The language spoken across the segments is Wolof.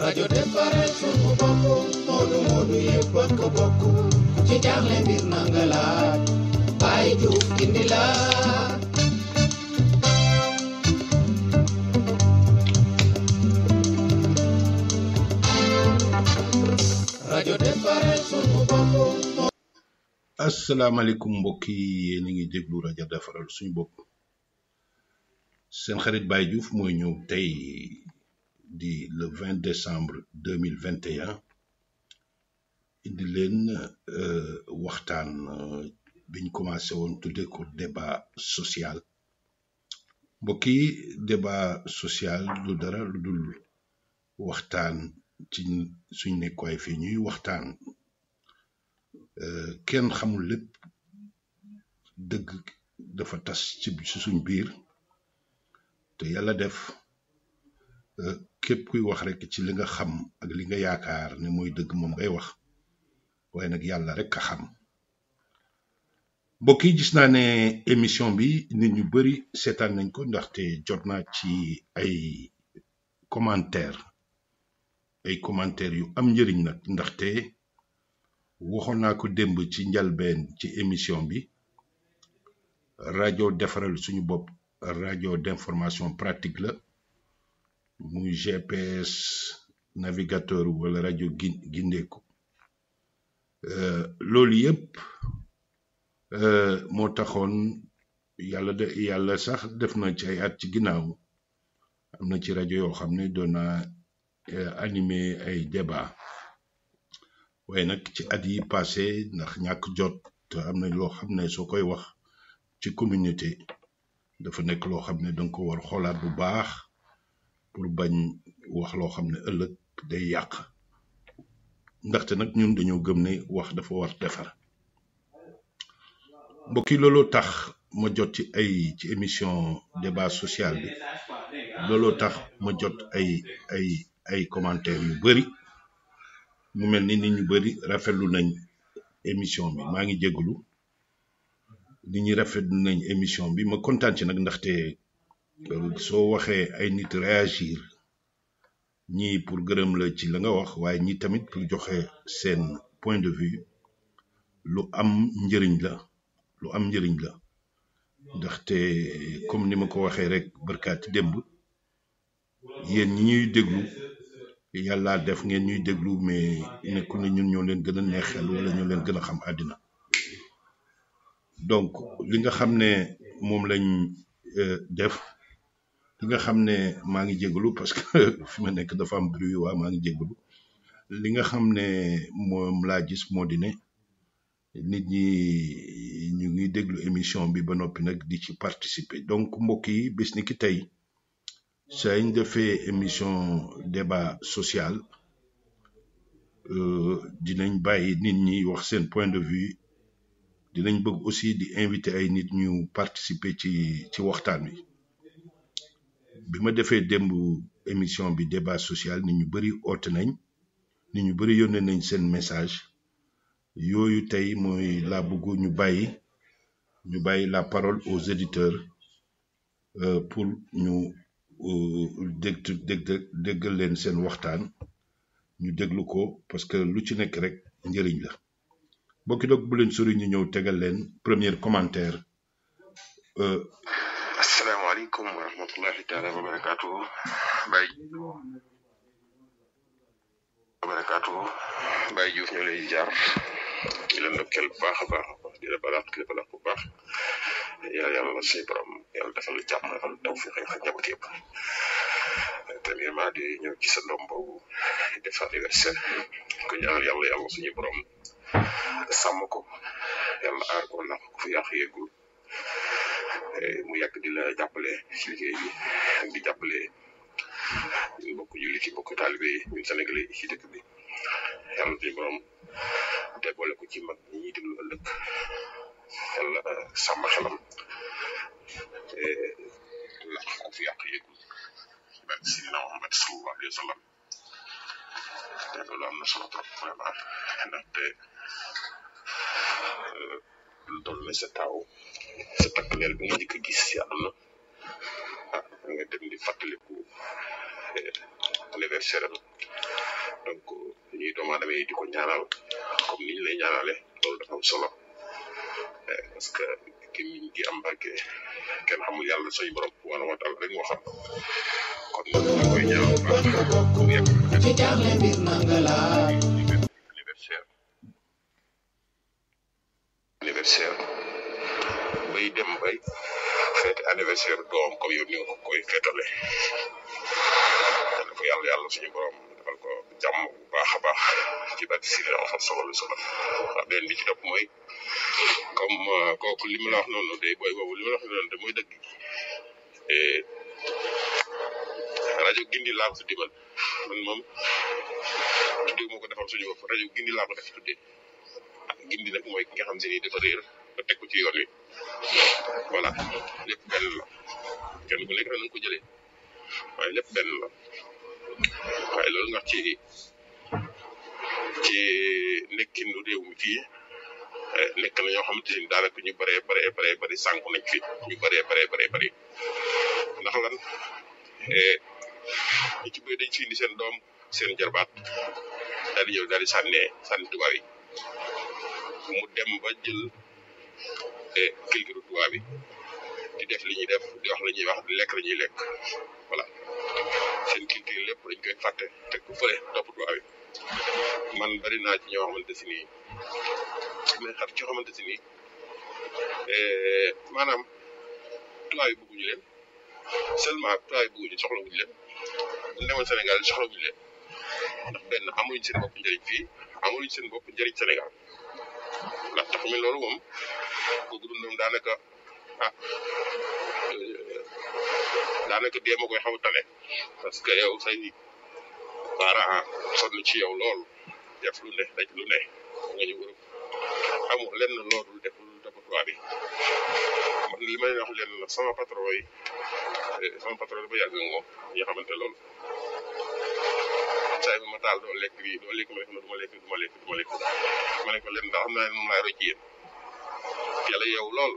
rajo defaral sunu bopp moodu moodu yëpp a ko bokk ci jaaxle mbir na nga laaj Baye Diouf gindi la rajo defaral sunu bopp. asalaamaaleykum mbokk yi yéen a ngi déglu rajo defaral suñu bopp seen xarit Baye Diouf mooy ñëw tey di le 20 décembre 2021 indi leen waxtaan biñ commencé woon tudde ko débat social mbokk yi débat social lu dara lu dul waxtaan ci suñ nekkuwaay fii ñuy waxtaan kenn xamul lépp dëgg dafa tas ci suñ biir te yàlla def képp kuy wax rek ci li nga xam ak li nga yaakaar ne mooy dëgg moom ngay wax waaye nag yàlla rek a xam mbokk yi gis naa ne émission bi nit ñu bari seetaan nañ ko ndaxte jot naa ci ay commentaire yu am njëriñ nag ndaxte waxoon naa ko démb ci njalbeen ci émission bi rajo defaral suñu bopp rajo d'information pratique la muy GPS navigateur wala rajo gindeeku loolu yëpp moo taxoon yàlla sax def na ci ay at ci ginnaaw am na ci rajo yoo xam ne doon na animé ay débat waaye nag ci at yi passé ndax ñàkk jot te am na loo xam ne soo koy wax ci communauté dafa nekk loo xam ne danga ko war xoolaat bu baax pour bañ wax loo xam ne ëllëg day yàq ndaxte nag ñun dañoo gëm ne wax dafa war defar mbokk yi looloo tax ma jot ci émission débat social bi looloo tax ma jot ay commentaires yu bari mu mel ni nit ñu bari rafetlu nañ émission bi maa ngi jégalu nit ñi rafetlu nañ émission bi ma kontaan ci nag ndaxte soo waxee ay nit réagir ñii pour gërëm la ci la nga wax waaye ñi tamit pour joxe seen point de vue lu am njëriñ la ndaxte comme ni ma ko waxee rek barkaati démb yéen ñi ñuy déglu yàlla def ngeen ñuy déglu mais nekkul ne ñun ñoo leen gën a neex xel wala ñoo leen gën a xam àddina donc li nga xam ne moom lañ def li nga xam ne maa ngi jégalu parce que fi ma nekk dafa am bruit waa maa ngi jégalu li nga xam ne moom laa gis moo di ne nit ñi ñu ngi déglu émission bi ba noppi nag di ci participer donc mbokk yi bés ni ki tey saa ñu defee émission débat social dinañ bàyyi nit ñi wax seen point de vue dinañ bëgg aussi di inviter ay nit ñu participer ci waxtaan wi bi ma defee démb émission bi débat social nit ñu bari oote nañ nit ñu bari yónnee nañ seen message yooyu tey mooy laa bëgg ñu bàyyi la parole aux éditeurs pour ñu déggal leen seen waxtaan ñu déglu ko parce que lu ci nekk rek njëriñ la mbokki doog bu leen sori ñu ñëw tegal leen premier commentaire asalaamaaleykum wa rahmatullahi taala wa barakaatuhu Baye Diouf ñoo lay jaar di la ndokkeel bu baax a baax di la balaax bu baax yàlla suñu borom yàlla defal la jàmm defal la tawfiq ak njaboot yëpp premièrement di ñëw ci sa doom boobu def anniversaire ko ñaanal yàlla suñu borom sàmm ko yàlla aar ko ndax ku fi yàq yeggul mu yàgg di la jàppale ci liggéey bi ak di jàppale ñu bokk julli ci bokk taalibe yi ñun Sénégalais yi ci dëkk bi yàlla suñu borom te boole ko ci mag ñi ñuy déglu ëllëg yàlla sàmm xelam ndax ku fi yàq yeggul barke Sidina Muhammad sallallahu alayhi wa sallam te loolu am na solo trop vraiment ndaxte lu toll ne sa taaw sa takk-leel bi nga njëkk a gis ci àdduna nga dem di fàttaliku anniversaire am donc ñuy doomu aadama yi di ko ñaanal comme ni ñu lay ñaanale loolu dafa am solo parce que ki mi ngi am barke kenn xamul yàlla suñu borom subhanahu wa taala rek moo xam kon ñu koy ñaanal bu baax mu yegg ci jaaxle mbir nanga laaj anniversaire bay dem bay fête anniversaire doom comme yow ni nga koy fêtale ko yàlla suñu borom defal ko jàmm bu baax a baax ci bàtt si la xam solo solo wax benn bi ci topp mooy comme kooku li mu la wax noonu day booy boobu li mu la wax noonu de mooy dëgg rajo Gindi laa ko tuddi man moom tuddee moo ko defal suñu bopp rajo Gindi laa ko def tuddee Gindi nag mooy ki nga xam se ni dafa réer ba teg ko ci yoon wi voilà lépp benn la kenn ku nekk na nga ko jëlee waaye lépp benn la waaye loolu nga ci nekkinu réew mi fii nekk na ñoo xamante ni daanaka ñu bari sànku nañ fi ñu bari ndax lan ñu ci bëri dañ fi indi seen doom seen jarbaat daal di ñëw daal di sànni tubaab yi mu dem ba jël culture tubaab bi di def li ñuy def di wax la ñuy wax di lekk la ñuy lekk voilà seen culture lépp dañ koy fàtte teg ko fële topp tubaab bi man bari naa ci ñoo xamante si nii mais xar ci xamante si nii maanaam tubaab yi bëgguñu leen seulement tubaab yi bëgguñu soxlawuñu leen bu newoon Sénégal soxlawuñu leen ndax benn amuñu seen bopp njëriñ fii amuñu seen bopp njëriñ Sénégal ndax tax mi loolu moom kooku dundam daanaka daanaka dee ma koy xaw a tane parce que yow say parents sonn ci yow lool def lu ne daj lu ne nga ñu wër amul lenn loolu def lu toppatoo bi man li may wax lenn la sama patron dafa yàgg ak moom ñi xamante loolu saa ma taal doo lekk lii doo lekk ma ne du ma lekk ma ne ko lenn ndax xam naa ne moom laay roy ci yéen yàlla yow lool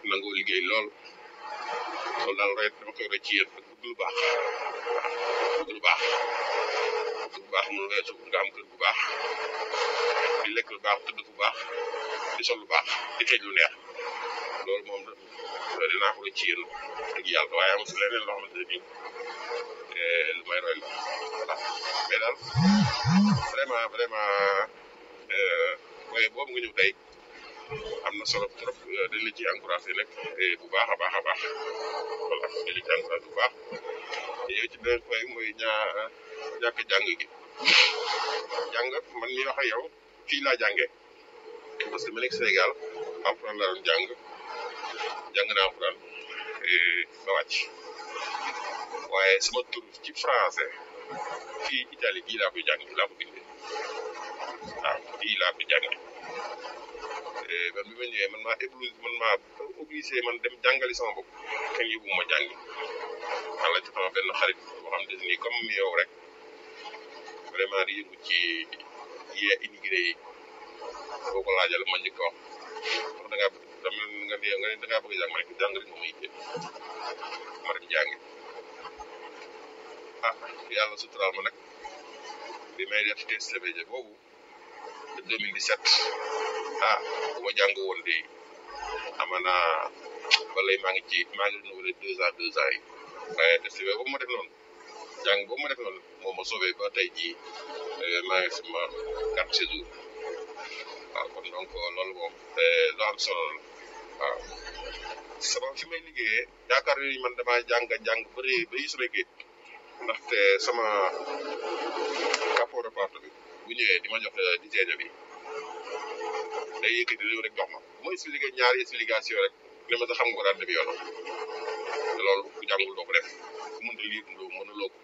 nangoo liggéey lool loolu daal roy dama koy roy ci yéen ak bëgg lu baax mu weesu nga am kër bu baax di lekk lu baax tëdd bu baax di sol lu baax di xëy lu neex loolu moom dinaa ko roy ci yéen ak yàlla waaye amul leneen loo xamante ne nii lu may roy la voilà mais daal vraiment waaye boobu nga ñëw tey am na solo trop dañ la ciy encouragé nag bu baax a baax voilà dañ la ciy encouragé bu baax yow ci beneen point mooy ñàkk jàng gi jàng man mi wax ak yow fii laa jàngee parce que ma nekk Sénégal alxuraan laa doon jàng naa alxuraan ba wàcc waaye sama tur ci français fii Italie bii laa koy jàng laa ko bindee waaw fii laa koy jàngee man bi ma ñëwee man maa obligé man dem jàngali sama bopp kenn yóbbu ma jàngi man la ci sama benn xarit boo xam te ni comme yow rek vraiment di yëngu ci yee immigré yi boo ko laajal ma njëkk wax da ngaa bëgg a jàng ma ne ko jàng rek moom ma yitte ma dem jàngi yàlla suturaal ma nag bi may def test CBG boobu de 2017 bu ma jàng woon de amana balay maa ngi renouvelé 2 ans yi waaye test bi boobu ma def noonu jàng boobu ma def noonu moo ma sauvé ba tey jii maa ngi sama 4 séjours waaw kon donc loolu moom lu am solo la waaw sama fi may liggéeyee yaakaar ni man damaa jàng ba yi sama géej ndaxte sama capot de porte bi bu ñëwee di ma jox diseejo bi day yëkkati réew rek jox ma bu ma expliqué ñaari explication rek ne ma sa xam nga ko daan def yoonam te loolu ku jàngul doo ko def ku mënta liir mënuloo ko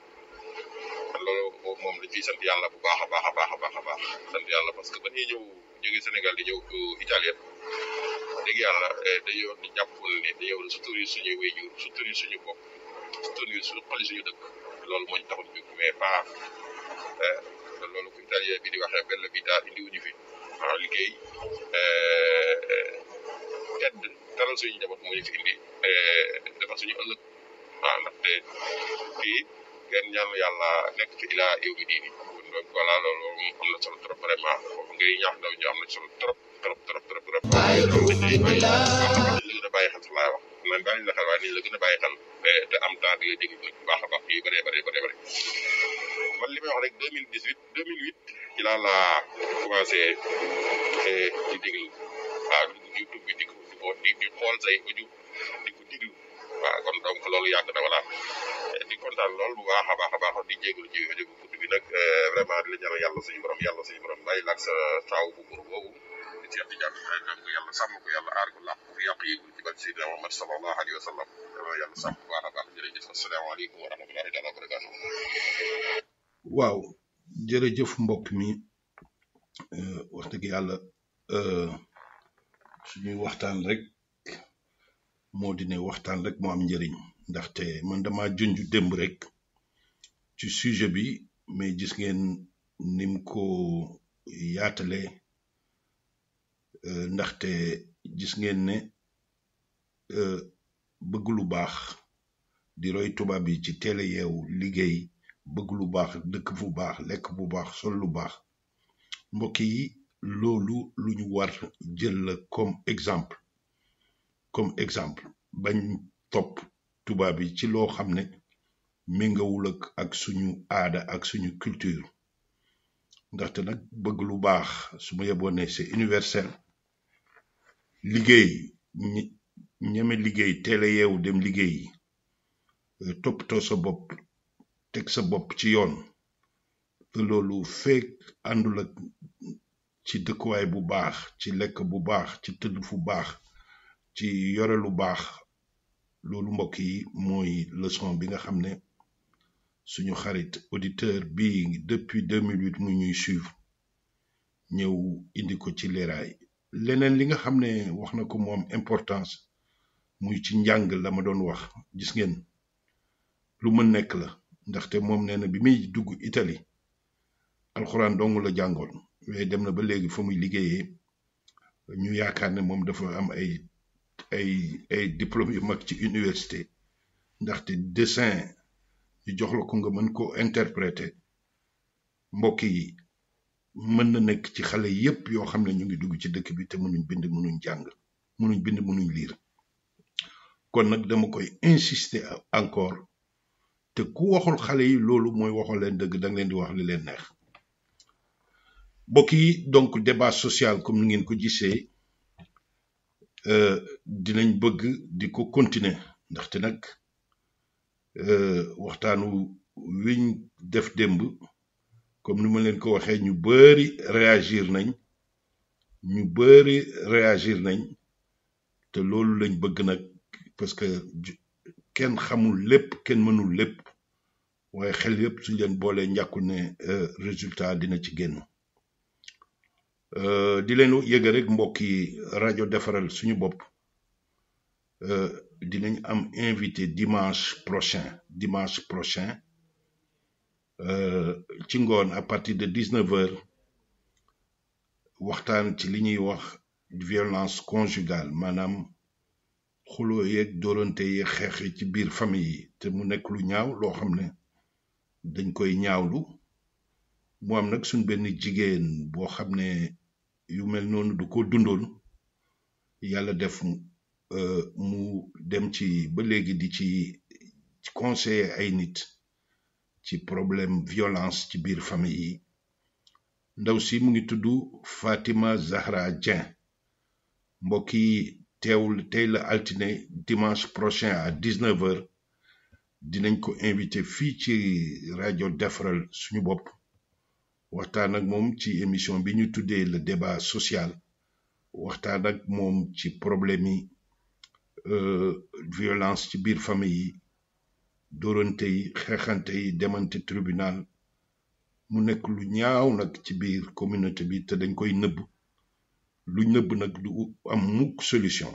kon loolu moom dañ ciy sant yàlla bu baax a baax sant yàlla parce que ba ñuy ñëw jóge Sénégal di ñëw Italie dégg yàlla dañoo di jàppul ne dañoo soutenir suñuy waajur soutenir suñu bopp soutenir suñu dëkk loolu moo ñu taxul jóg mais pas loolu ku italien bi di waxee bella vita indi wuñu fi waaw liggéey tedd taral suñu njaboot moo ñu fi indi defar suñu ëllëg waaw ndaxte fii ngeen ñaan yàlla nekk ci ilaa yow bi diini donc voilà loolu moom am na solo trop vraiment foofu ngay ñaax ndaw ñi am na solo trop Baye Diouf Ndindy la li gën a bàyyi xel sax laay wax man bàyyi la xel waaye ni la gën a bàyyi xel te am temps di la déglu nag bu baax a baax yu bëree man li may wax rek 2008 ci laa commencé di déglu waaw dugg YouTube bi di xool say audio di ko déglu waaw kon donc loolu yàgg na voilà di kontaan lool bu baax a baax di jégalu ci audio bu gudd bi nag vraiment di la ñaanal yàlla suñu borom bàyyi la ak sa taaw bu góor boobu di Cheikh Tidiane donc yàlla sàmm ko yàlla aar ko làq ko yàq yëgul ci barke Seydina Muhammad sallallahu alayhi wa sallam yàlla sàmm bu baax a baax jërëjëf asalaamaaleykum wa rahmatullahi taala wa barakatuh waaw jërëjëf mbokk mi wax dëgg yàlla suñuy waxtaan rek moo di ne waxtaan rek moo am njëriñ ndaxte man dama junj démb rek ci sujet bi mais gis ngeen nim ko yaatale ndaxte gis ngeen ne bëgg lu baax di roy tubaab yi ci teel a yeewu liggéey bëgg lu baax dëkk fu baax lekk bu baax sol lu baax mbokk yi loolu lu ñu war jël la comme exemple bañ topp tubaab yi ci loo xam ne méngawul ak suñu aada ak suñu culture ndaxte nag bëgg lu baax su ma yeboo ne c'est universel liggéey ñeme liggéey teel a yeewu dem liggéey toppatoo sa bopp teg sa bopp ci yoon te loolu fekk àndul ak ci dëkkuwaay bu baax ci lekk bu baax ci tëdd fu baax ci yore lu baax loolu mbokk yi mooy leçon bi nga xam ne suñu xarit auditeur bi depuis 2008 mu ñuy suivre ñëw indi ko ci leeraay leneen li nga xam ne wax na ko moom importance muy ci njàng la ma doon wax gis ngeen lu mën nekk la ndaxte moom nee na bi muy dugg Italie alxuraan dong la jàngoon waaye dem na ba léegi fa muy liggéeyee ñu yaakaar ne moom dafa am ay diplôme yu mag ci université ndaxte dessin ñu jox la ko nga mën ko interpréter mbokk yi mën na nekk ci xale yépp yoo xam ne ñu ngi dugg ci dëkk bi te mënuñ bind mënuñ jàng mënuñ bind mënuñ liir kon nag dama koy insister encore te ku waxul xale yi loolu mooy waxoo leen dëgg danga leen di wax li leen neex mbokk yi donc débat social comme ni ngeen ko gisee dinañ bëgg di ko continuer ndaxte nag waxtaanu wiñ def démb comme ni ma leen ko waxee ñu bari réagir nañ te loolu lañ bëgg nag parce que kenn xamul lépp kenn mënul lépp waaye xel yépp suñ leen boolee njàkkul ne résultat dina ci génn di leen yëga rek mbokk yi rajo defaral suñu bopp dinañ am invité dimanche prochain ci ngoon à partir de 19h waxtaan ci li ñuy wax violence conjugale maanaam xuloo yeeg dóorante yeeg xeex yi ci biir famille yi te mu nekk lu ñaaw loo xam ne dañ koy ñaawlu mu am nag suñ benn jigéen boo xam ne yu mel noonu du ko dundoon yàlla def mu dem ci ba léegi di ci conseiller ay nit ci problème violence ci biir famille yi ndaw si mu ngi tudd Fatima Zahra Dieng mbokk yi tey la altine dimanche prochain à 19h dinañ ko invité fii ci rajo defaral suñu bopp waxtaan ak moom ci émission bi ñu tuddee le débat social waxtaan ak moom ci problème yi violence ci biir famille yi dóorante yi xeexante yi demante tribunal mu nekk lu ñaaw nag ci biir communauté bi te dañ koy nëbb lu nëbb nag du am mukk solution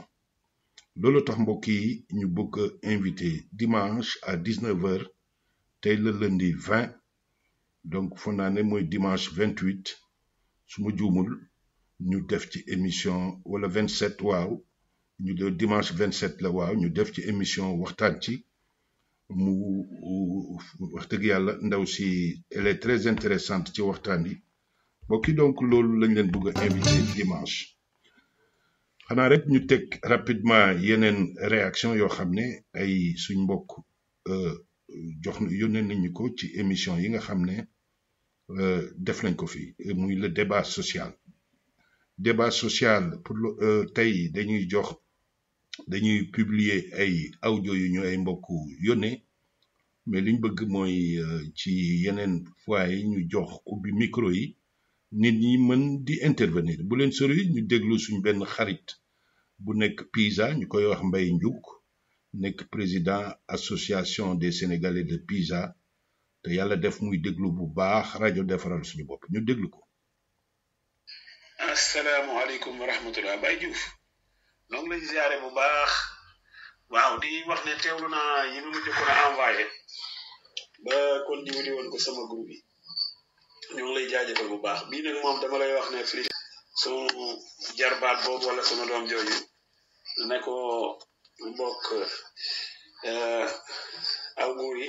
loolu tax mbokk yi ñu bëgg invité dimanche à 19h tey la lundi 20 donc foog naa ne mooy dimanche 28 su ma juumul ñu def ci émission wala 27 waaw ñu de dimanche 27 la waaw ñu def ci émission waxtaan ci mu wax dëgg yàlla ndaw si elle est très intéressante ci waxtaan yi mbokk yi donc loolu lañ leen bëgg a invité dimanche xanaa rek ñu teg rapidement yeneen réaction yoo xam ne ay suñ mbokk jox yónnee nañu ko ci émission yi nga xam ne def nañ ko fi muy le débat social pour tey dañuy publier ay audio yu ñu ay mbokk yónnee mais liñ bëgg mooy ci yeneen fois yi ñu jox ubbi micro yi nit ñi mën di intervenir bu leen sori ñu déglu suñ benn xarit bu nekk Pisa ñu koy wax Mbaye Ndiouk nekk président association des Sénégalais de Pisa te yàlla def muy déglu bu baax rajo defaral suñu bopp ñu déglu ko. asalaamaaleykum wa rahmatulah Baye Diouf noo ngi lay ziare bu baax waaw di wax ne teewlu naa yi ma jëkkoon a envoyé ba kon diwli woon ko sama groupe bi ñoo ngi lay jaajëfal bu baax bii nag moom dama lay wax ne fli sunu jarbaat boobu wala sunu doom jooju ne ko mbokk auguri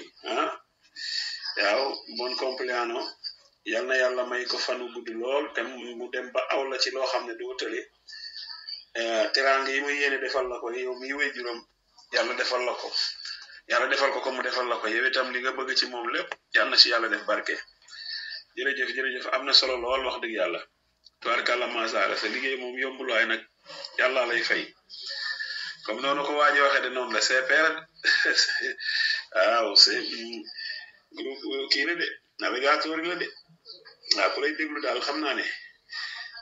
waaw bon compleanno yal na yàlla may ko fanu gudd lool te mu dem ba aw la ci loo xam ne doo tële teraanga yi muy yéene defal la ko yow mi wéy juróom yàlla defal la ko yàlla defal ko mu defal la ko yow itam li nga bëgg ci moom lépp yal na ci yàlla def barke jërëjëf am na solo lool wax dëgg yàlla tubaarkàlla masaara sa liggéey moom yombul waaye nag yàlla lay fay comme noonu ko waaji waxee de noonu la CPR waaw c'est groupe kii la de navigateur la de waaw ku lay déglu daal xam naa ne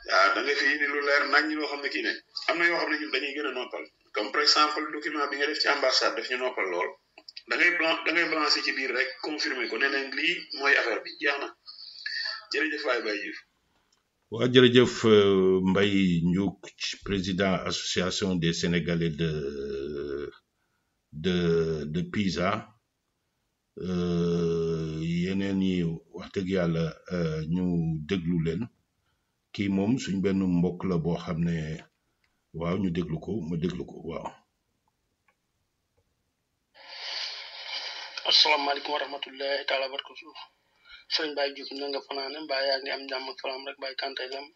waaw da nga fi indi lu leer nañ loo xam ne kii ne am na yoo xam ne ñun dañuy gën a noppal comme par exemple document bi nga def ci ambassade daf ñu noppal lool da ngay balancé ci biir rek confirmer ko ne leen lii mooy affaire bi jeex na jërëjëf waay Baye Diouf. waaw jërëjëf Mbaye Ndiouk président association des Sénégalais de Pisa yeneen yi wax dëgg yàlla ñu déglu leen kii moom suñ benn mbokk la boo xam ne waaw ñu déglu ko ma déglu ko waaw. asalaamaaleykum wa rahmatullahi taala barkatu sëriñ Baye Diouf na nga fanaane mbaa yaa ngi am jàmm ak salaam rek Baye Kanté Lam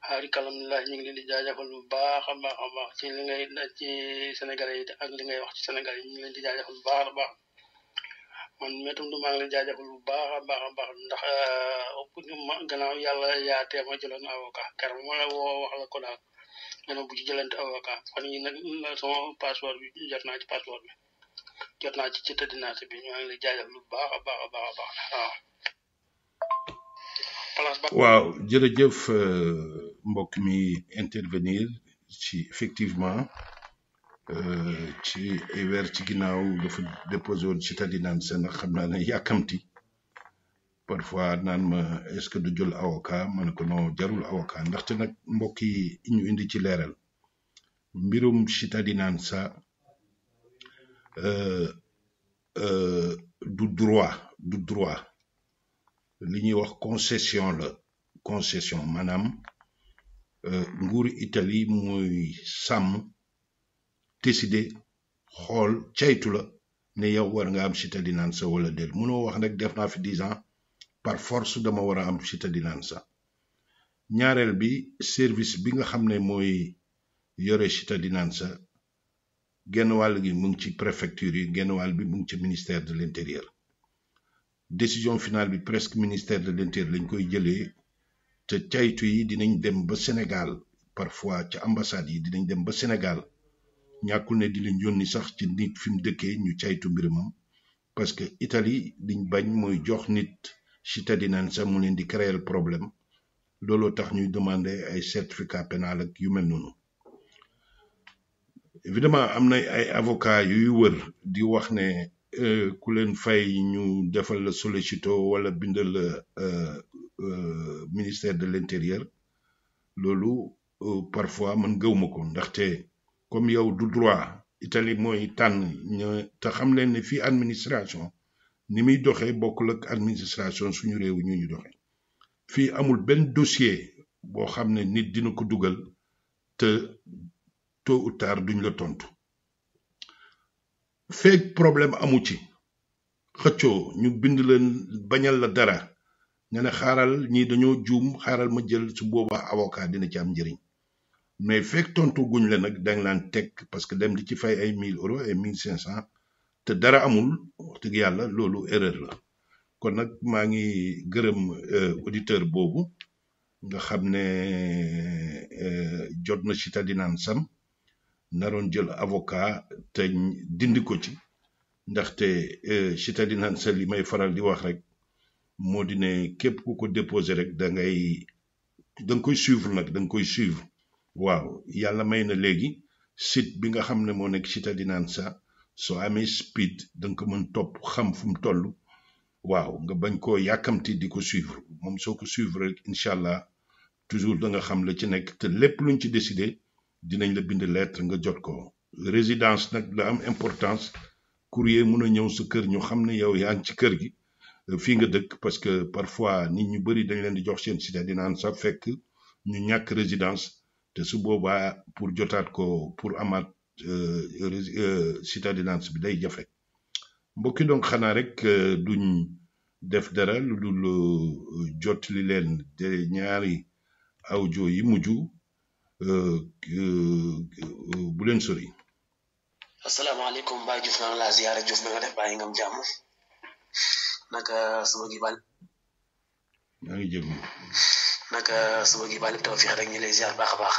xaari kalamillah ñu ngi leen di jaajëfal bu baax a baax ci li ngay ci Sénégalais yi ak li ngay wax ci Sénégal yi ñu ngi leen di jaajëfal bu baax a baax man métum du maa ngi leen jaajëfal bu baax a baax ndax gannaaw yàlla yaa teema jëloon avocat keroog ma la woo wax la ko daal nga ne bu ci jëlante avocat fan yi nag sama passeport bi jot naa ci passeport bi jot naa ci tëddinaate bi ñu ngi lay jaajëfal bu baax a baax waaw. waaw jërëjëf mbokk mi intervenir ci effectivement ci ay weer ci ginnaaw dafa déposé woon cittadinanza ndax xam naa ne yàkkamti parfois naan ma est-ce que du jël avocat ma ne ko non jarul avocat ndaxte nag mbokk yi ñu indi ci leeral mbirum cittadinanza du droit li ñuy wax concession maanaam nguuru Italie mooy sàmm décider xool caytu la ne yow war nga am cittadinanza wala déet mënoo wax nag def naa fi 10 ans par force dama war a am cittadinanza ñaareel bi service bi nga xam ne mooy yore cittadinanza genn wàll gi mu ngi ci préfecture yi genn wàll bi mu ngi ci ministère de l'intérieur décision finale bi presque ministère de l'intérieur lañ koy jëlee te caytu yi dinañ dem ba Sénégal parfois ca ambassade yi dinañ dem ba Sénégal ñàkkul ne di leen yónni sax ci nit fi mu dëkkee ñu caytu mbiramam parce que Italie liñ bañ mooy jox nit cittadinanza mu leen di créer problème looloo tax ñuy demander ay certificat pénal ak yu mel noonu évidemment am na ay avocat yuy wër di wax ne ku leen fay ñu defal la sollicito wala bindal ministère de l'intérieur loolu parfois man gëwma ko ndaxte comme yow du droit Italie mooy tànn te xam leen ne fii administration ni muy doxee bokkul ak administration suñu réew ñu doxee fii amul benn dossier boo xam ne nit dina ko dugal te tôt ou tard duñ la tontu feeg problème amu ci xëccoo ñu bind leen bañal la dara nga ne xaaral ñii dañoo juum xaaral ma jël su boobaa avocat dina ci am njëriñ mais feeg tontu guñ la nag dang laan teg parce que dem di ci fay ay 1000 euros ay 1500 te dara amul wax dëgg yàlla loolu erreur la kon nag maa ngi gërëm auditeur boobu nga xam ne jot na citadinaan sam naroon jël avocat te dindi ko ci ndaxte citadinaan sa li may faral di wax rek moo di ne képp ku ko déposé rek da nga koy suivre nag da nga koy suivre waaw yàlla may na léegi site bi nga xam ne moo nekk citadinaan sa soo amee speed da nga ko mën topp xam fu mu toll waaw nga bañ koo yàkkamti di ko suivre moom soo ko suivre rek incha allah toujours da nga xam la ci nekk te lépp luñ ci décidé dinañ la bind lettre nga jot ko résidence nag la am importance courrier mun a ñëw sa kër ñu xam ne yow yaa ngi ci kër gi fii nga dëkk parce que parfois nit ñu bëri dañ leen di jox seen citadinaan sa fekk ñu ñàkk résidence te su boobaa pour jotaat ko pour amaat citadinance bi day jafe mbokki donc xanaa rek duñ def dara lu dul jot li leen de ñaari audio yi mujj bu leen sori. asalaamaaleykum Baye Diouf maa ngi laa ziyaare Diouf na nga def bàyyi ngam jàmm naka sama gi bal maa ngi jéggu naka sama gi bal taw fi rek ñu lay ziar baax a baax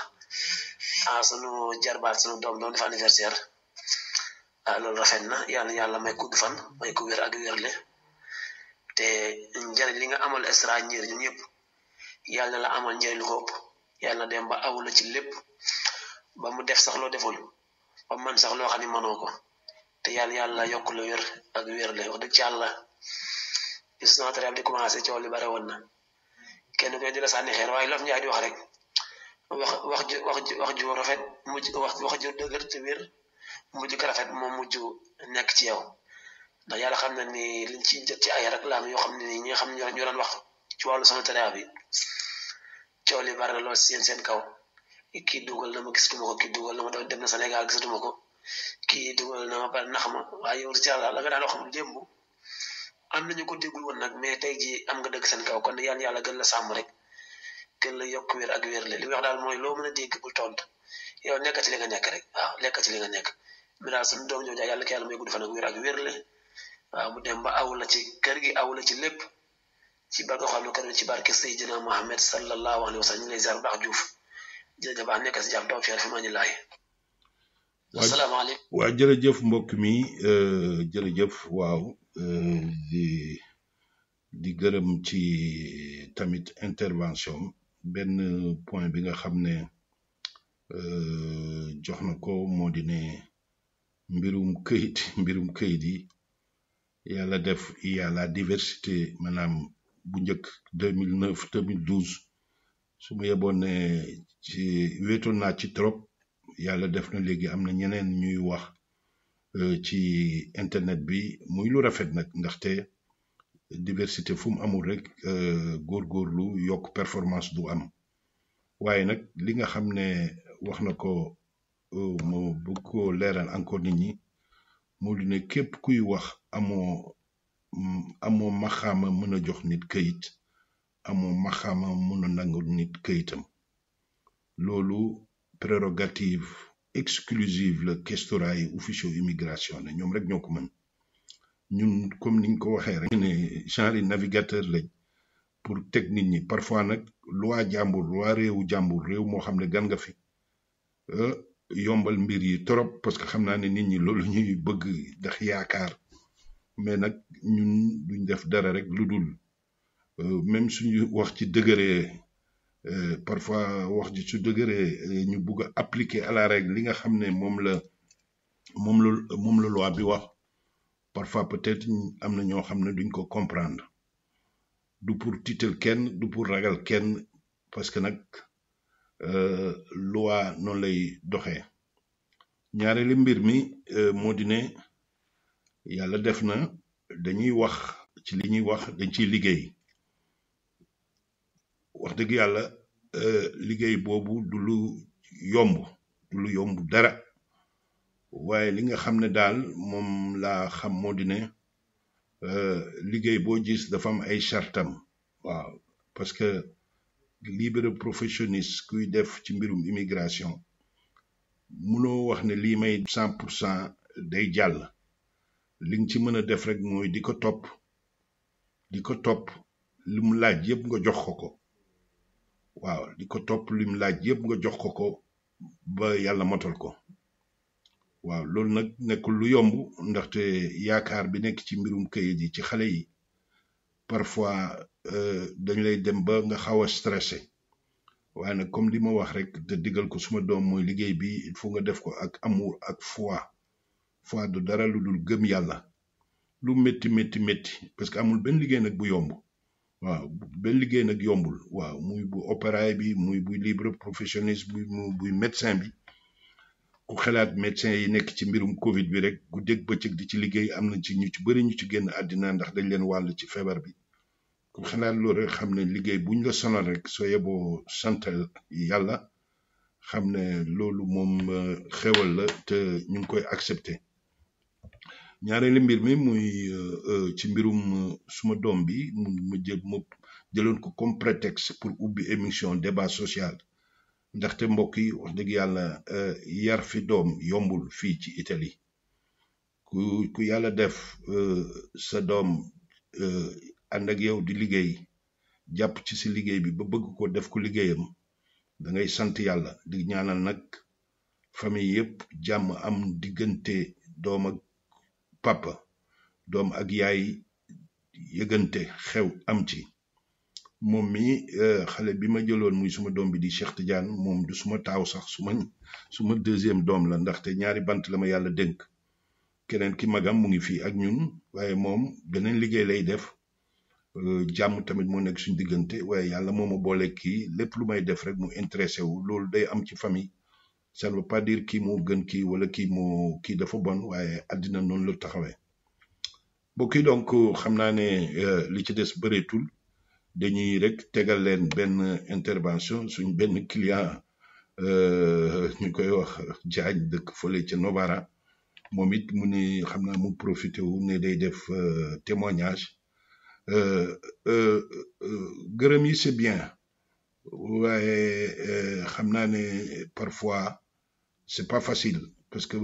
sunu jarbaat sunu doom doon def anniversaire loolu rafet na yàlla may gudd fan may ko wér ak wérle te njëriñ li nga amal extra ñeer ñun ñëpp yàlla la amal njëriñ lu ko ëpp yàlla dem ba awu la ci lépp ba mu def sax loo deful ba man sax loo xam ne mënoo ko te yàlla yokk la wér ak wérle wax dëgg ci yàlla gis naa tere di commencé coow li bare woon na kenn koy di la sànni xeer waaye lof njaay di wax rek wax ju rafet mujj wax ju dëgër te wér mujj ko rafet moom mujj nekk ci yow ndax yàlla xam na ni liñ ci jot ci ay rek laam yoo xam ne ni ñi nga xam ne ñoo doon wax ci wàllu sama tere bi coow li bare na lool seen kaw kii dugal na ma gisatuma ko kii dugal na ma dem na Sénégal gisatuma ko kii dugal na ma ba nax ma waaye yow ci yàlla la nga daan wax démb am nañu ko déggul woon nag mais tey jii am nga dëgg seen kaw kon yàlla gën la sàmm rek gën la yokk wér ak wér li wax daal mooy loo mën a dégg bul tontu yow nekk ci li nga nekk rek waaw nekk ci li nga nekk mi daal suñu doom jooju yàlla ko yàlla may gudd fan ak wér le waaw mu dem ba aw la ci kër gi aw la ci lépp ci barke xam ne kër ci barke Seydina Muhammad sallallahu alayhi wa sallam ñu lay ziar baax Diouf jërëjëf baax nekk si jàmm taw fi ma ñu laay asalaamaaleykum waaw jërëjëf mbokk mi jërëjëf waaw di gërëm ci tamit intervention benn point bi nga xam ne jox na ko moo di ne mbirum këyit yi yàlla def yàlla diversité maanaam bu njëkk 2009 2012 su ma yeboon ne ci wéetoon naa ci trop yàlla def na léegi am na ñeneen ñuy wax ci internet bi muy lu rafet nag ndaxte diversité fu mu amul rek góorgóorlu yokk performance du am waaye nag li nga xam ne wax na ko mo bëgg ko leeral encore nit ñi moo di ne képp kuy wax amoo maxaama mën a jox nit këyit amoo maxaama mën a nangul nit këyitam loolu prérogative exclusive la questora yi officiaux immigration ne ñoom rek ñoo ko mën ñun comme niñ ko waxee rek ne genre navigateur lañ pour teg nit ñi parfois nag loi réewu jàmbur réew moo xam ne gan nga fi yombal mbir yi trop parce que xam naa ne nit ñi loolu ñuy bëgg ndax yaakaar mais nag ñun duñ def dara rek lu dul même suñu wax ci dëgëree parfois wax ji su dëgëree ñu bugg a appliquer à la règle li nga xam ne moom la loi bi wax parfois peut-être am na ñoo xam ne duñ ko comprendre du pour tiital kenn du pour ragal kenn parce que nag loi noonu lay doxee ñaareelu mbir mi moo di ne yàlla def na dañuy wax ci li ñuy wax dañ ciy liggéey wax dëgg yàlla liggéey boobu du lu yomb dara waaye li nga xam ne daal moom laa xam moo di ne liggéey boo gis dafa am ay chartam waaw parce que libre professionniste kuy def ci mbirum immigration munoo wax ne lii may 100% day jàll li nga ci mën a def rek mooy di ko topp li mu laaj yëpp nga jox ko waaw di ko topp li mu laaj yëpp nga jox ko ba yàlla motal ko waaw loolu nag nekkul lu yomb ndaxte yaakaar bi nekk ci mbirum këyit yi ci xale yi parfois dañ lay dem ba nga xaw a stressé waaye nag comme li ma wax rek te digal ko suma doom mooy liggéey bi il faut nga def ko ak amour ak foi du dara lu dul gëm yàlla lu métti parce que amul benn liggéey nag bu yomb waaw benn liggéey nag yombul waaw muy bu opérateur bi muy bu libre professionniste buy médecin bi ku xalaat médecin yi nekk ci mbirum Covid bi rek guddeeg bëccëg di ci liggéey am na ci ñu ci bëri ñu ci génn àddina ndax dañ leen wàll ci feebar bi ku xalaat loolu rek xam ne liggéey buñ la sonal rek soo yeboo santal yàlla xam ne loolu moom xewal la te ñu ngi koy accepté ñaareelu mbir mi muy ci mbirum suma doom bi ma jëloon ko comme prétexte pour ubbi émission débat social ndaxte mbokk yi wax dëgg yàlla yar fi doom yombul fii ci Italie ku yàlla def sa doom ànd ak yow di liggéey jàpp ci si liggéey bi ba bëgg ko def ko liggéeyam da ngay sant yàlla di ñaanal nag famille yëpp jàmm am diggante doom ak papa doom ak yaay yëgante xew am ci moom mi xale bi ma jëloon muy suma doom bi di Cheikh Tidiane moom du suma taaw sax suma deuxième doom la ndaxte ñaari bant la ma yàlla dénk keneen ki magam mu ngi fii ak ñun waaye moom beneen liggéey lay def jàmm tamit moo nekk suñ diggante waaye yàlla moo ma boole kii lépp lu may def rek mu intéressé wu loolu day am ci famille ça ne veut pas dire kii moo gën kii wala kii dafa bon waaye àddina noonu la taxawee mbokk yi donc xam naa ne li ci des bëreetul dañuy rek tegal leen benn intervention suñ benn client ñu koy wax Diagne dëkk fële ca Novara moom it mu ne xam naa mu profité wu ne day def témoignage gërëm yi c'est bien waaye xam naa ne parfois c'est pas facile parce que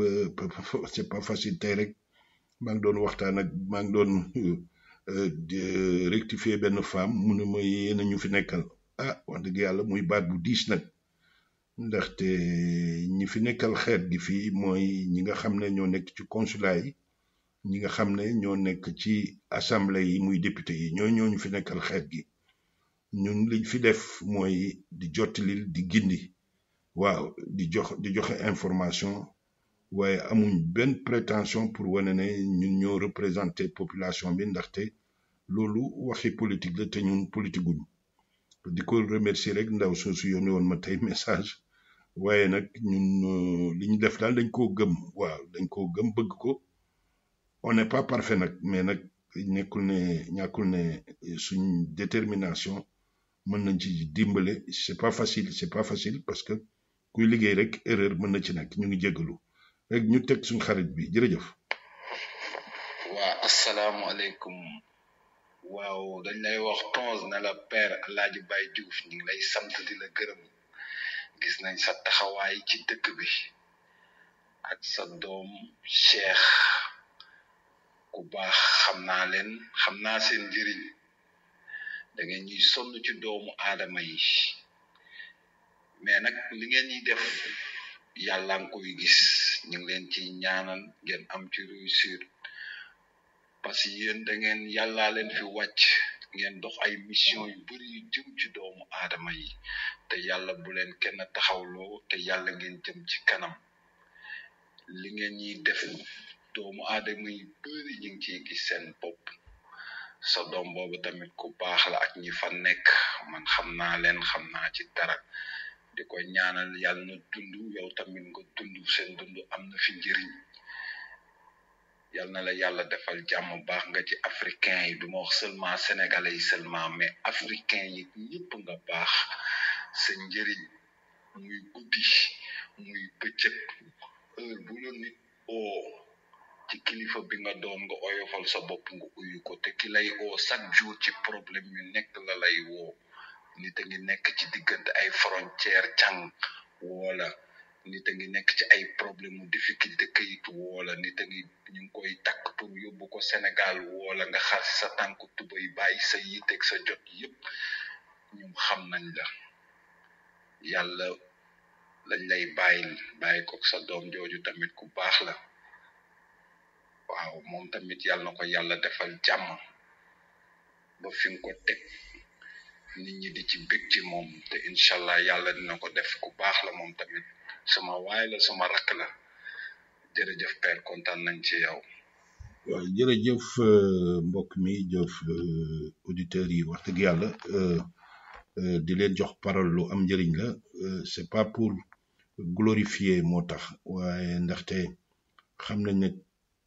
c'est pas facile tey rek maa ngi doon waxtaan ak maa ngi doon rectifier benn femme mu ne ma yéen a ñu fi nekkal wax dëgg yàlla muy baat bu diis nag ndaxte ñi fi nekkal xeet gi fii mooy ñi nga xam ne ñoo nekk ci consulat yi ñi nga xam ne ñoo nekk ci assemblée yi muy député yi ñoo ñu fi nekkal xeet gi ñun liñ fi def mooy di jottalil di gindi waaw di joxe information waaye amuñ benn prétention pour wane ne ñun ñoo représenter population bi ndaxte loolu waxi politique la te ñun politique guñ di ko remercier rek ndaw soosu yónnee woon ma tey message waaye nag ñun li ñu def daal dañ koo gëm waaw dañ koo gëm bëgg ko on n'est pas parfait nag mais nag ñàkkul ne suñ détermination mën nañ ci dimbale c'est pas facile parce que kuy liggéey rek erreur mën na ci nekk ñu ngi jéggalu rek ñu teg suñ xarit bi jërëjëf. waa asalaamualeykum waaw dañ lay wax tonz na la père Alaaji Baye Diouf ñu ngi lay sant di la gërëm gis nañ sa taxawaay ci dëkk bi ak sa doom Cheikh ku baax xam naa seen njëriñ da ngeen ñuy sonn ci doomu aadama yi mais nag li ngeen ñuy def yàlla nga koy gis ñu ngi leen ci ñaanal ngeen am ci réussir parce que yéen da ngeen yàllaa leen fi wàcc ngeen dox ay mission yu bari yu jëm ci doomu aadama yi te yàlla bu leen kenn taxawloo te yàlla ngeen jëm ci kanam li ngeen ñuy def doomu aadama yi bari ñu ngi ciy gis seen bopp sa doom boobu tamit ku baax la ak ñi fa nekk man xam naa ci dara di ko ñaanal yàlla na dund yow tamit nga dund seen dund am na fi njëriñ yàlla na la yàlla defal jàmm baax nga ci africain yi du ma wax seulement sénégalais yi seulement mais africain yi ñëpp nga baax sa njëriñ muy guddi muy bëccëg heure bu la nit oo ci kilifa bi nga doon nga oyofal sa bopp nga uyu ko te ki lay oo chaque jour ci problème yu nekk la lay woo nit a ngi nekk ci diggante ay frontière càng wala nit a ngi nekk ci ay problème mu difficulté këyit wala nit a ngi ñu ngi koy takk pour yóbbu ko Sénégal wala nga xar si sa tànk tubay bàyyi sa yiteeg sa jot yépp ñoom xam nañ la yàlla lañ lay bàyyi ko sa doom jooju tamit ku baax la waaw moom tamit yàlla na ko yàlla defal jàmm ba fi nga ko teg nit ñi di ci bég ci moom te inshallah yàlla dina ko def ku baax la moom tamit sama waay la sama rakk la jërëjëf père kontaan nañ ci yow waaw jërëjëf mbokk mi jëf auditeurs yi wax dëgg yàlla di leen jox parole lu am njëriñ la c'est pas pour glorifier moo tax waaye ndaxte xam nañ ne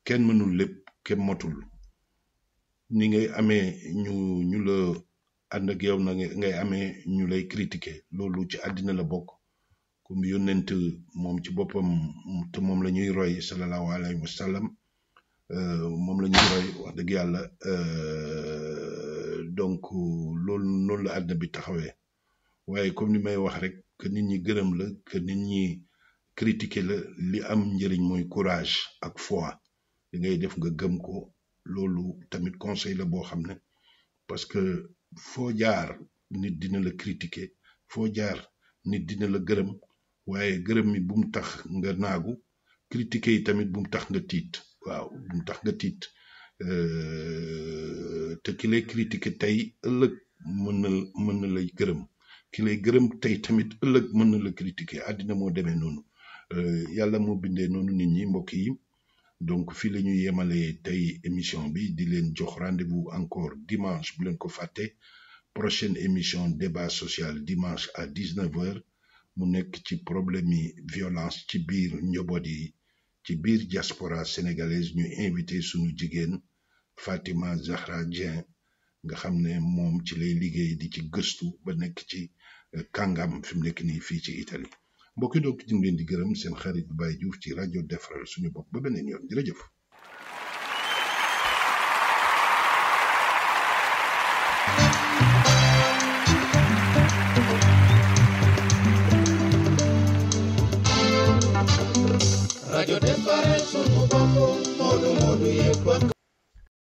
kenn mënul lépp kenn motul ni ngay amee ñu la ànd ak yow na ngay amee ñu lay critiquer loolu ci àddina la bokk comme yónnent moom ci boppam te moom la ñuy roy sallallahu alayhi wa sallam moom la ñuy roy wax dëgg yàlla donc loolu noonu la àddina bi taxawee waaye comme ni may wax rek que nit ñi gërëm la que nit ñi critiquer la li am njëriñ mooy courage ak foi li ngay def nga gëm ko loolu tamit conseil la boo xam ne parce que foo jaar nit dina la critiquer foo jaar nit dina la gërëm waaye gërëm mi bu mu tax nga naagu critiquer yi tamit bu mu tax nga tiit waaw bu mu tax nga tiit te ki lay critiquer tey ëllëg mën na lay gërëm ki lay gërëm tey tamit ëllëg mën na la critiquer àddina moo demee noonu yàlla moo bindee noonu nit ñi mbokk yi donc fii la ñuy yemalee tey émission bi di leen jox rendez-vous encore dimanche bu leen ko fàtte prochaine émission débat social dimanche à 19h mu nekk ci problème yi violence ci biir njaboot yi ci biir diaspora sénégalaise ñu invité suñu jigéen Fatima Zahra Dieng nga xam ne moom ci lay liggéey di ci gëstu ba nekk ci kàngam fi mu nekk nii fii ci Italie mbokki donc ñu ngi leen di gërëm seen xarit Baye Diouf ci rajo defaral suñu bopp ba beneen yoon jërëjëf